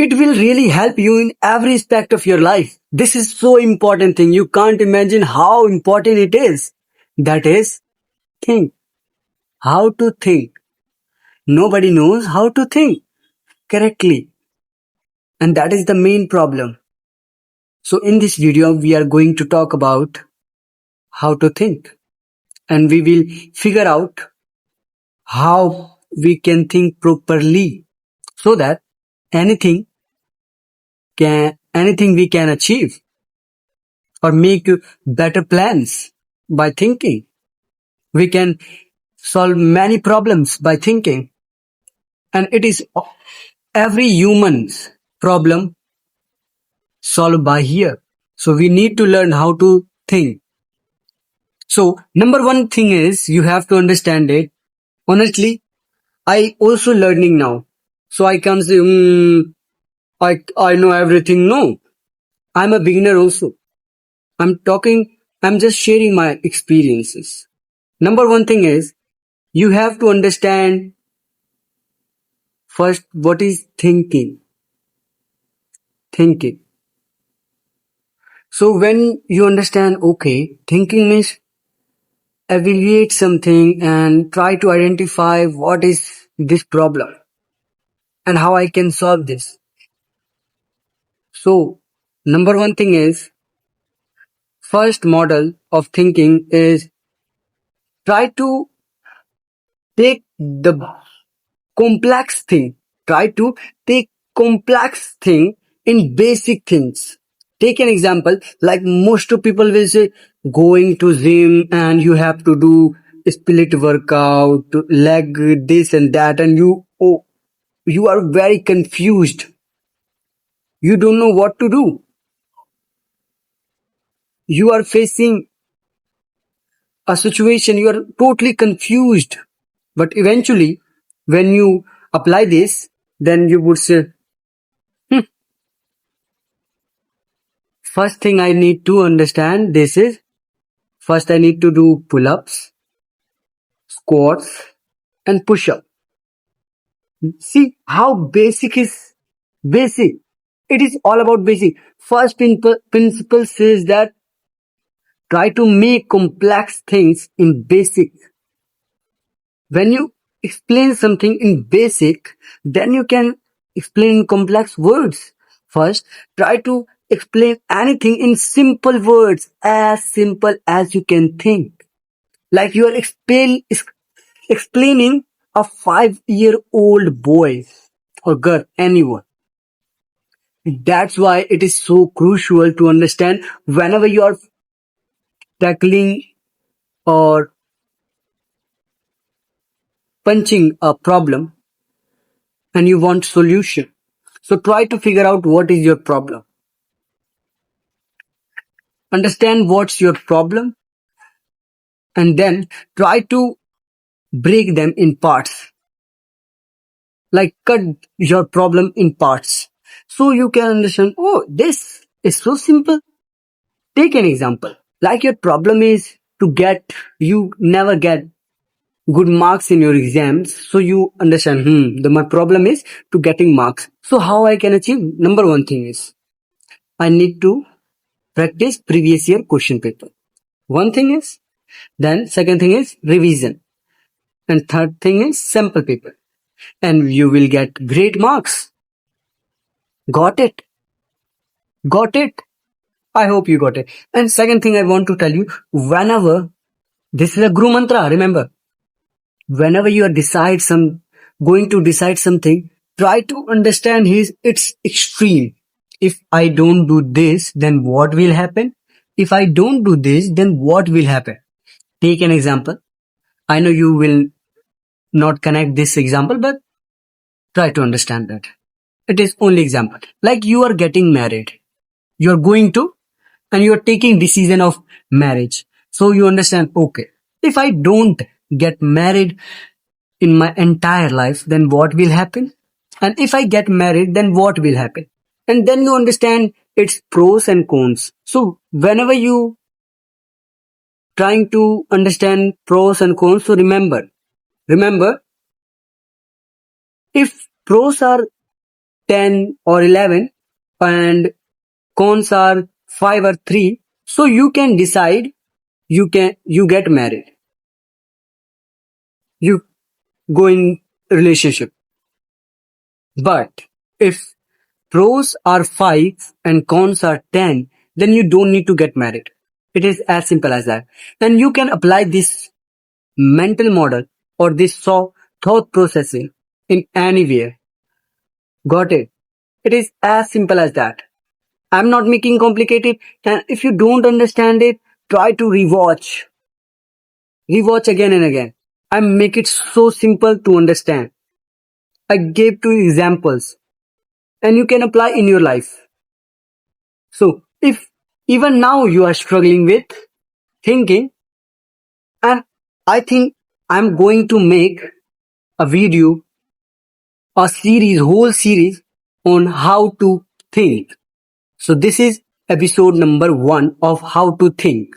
It will really help you in every aspect of your life. This is so important thing. You can't imagine how important it is. That is, think. How to think. Nobody knows how to think correctly. And that is the main problem. So in this video, we are going to talk about how to think. And we will figure out how we can think properly so that anything anything we can achieve or make better plans by thinking. We can solve many problems by thinking. And it is every human's problem solved by here. So we need to learn how to think. So number one thing is you have to understand it. Honestly, I also learning now. So I can't say, I know everything. No, I'm a beginner also. I'm just sharing my experiences. Number one thing is you have to understand first what is thinking. Thinking. So when you understand, okay, thinking means evaluate something and try to identify what is this problem and how I can solve this. So number one thing is first model of thinking is try to take the complex thing. Try to take complex thing in basic things. Take an example, like most of people will say going to gym and you have to do split workout, leg this and that, and you are very confused. You don't know what to do. You are facing a situation, you are totally confused. But eventually, when you apply this, then you would say, first thing I need to understand this is, first I need to do pull-ups, squats, and push-up. See how basic is basic. It is all about basic. First principle says that try to make complex things in basic. When you explain something in basic, then you can explain complex words. First, try to explain anything in simple words, as simple as you can think. Like you are explaining a 5-year-old boy or girl, anyone. That's why it is so crucial to understand whenever you are tackling or punching a problem and you want solution. So try to figure out what is your problem. Understand what's your problem and then try to break them in parts. Like cut your problem in parts. So you can understand, oh, this is so simple. Take an example. Like your problem is you never get good marks in your exams. So you understand, my problem is to getting marks. So how I can achieve? Number one thing is, I need to practice previous year question paper. One thing is, then second thing is revision. And third thing is sample paper. And you will get great marks. Got it? Got it? I hope you got it. And second thing I want to tell you, whenever, this is a Guru Mantra, remember, whenever you are going to decide something, try to understand its extreme. If I don't do this, then what will happen? If I don't do this, then what will happen? Take an example. I know you will not connect this example, but try to understand that. It is only example. Like you are getting married. You are going to and you are taking decision of marriage. So you understand, okay, if I don't get married in my entire life, then what will happen? And if I get married, then what will happen? And then you understand its pros and cons. So whenever you trying to understand pros and cons, so remember, if pros are 10 or 11 and cons are 5 or 3, so you can decide, you get married, you go in relationship. But if pros are 5 and cons are 10, then you don't need to get married. It is as simple as that. And you can apply this mental model or this thought processing in anywhere. Got it? It is as simple as that. I'm not making complicated, and if you don't understand it, try to rewatch. Rewatch again and again. I make it so simple to understand. I gave two examples and you can apply in your life. So if even now you are struggling with thinking, and I think I'm going to make a video, a series, whole series on how to think. So this is episode number 1 of how to think.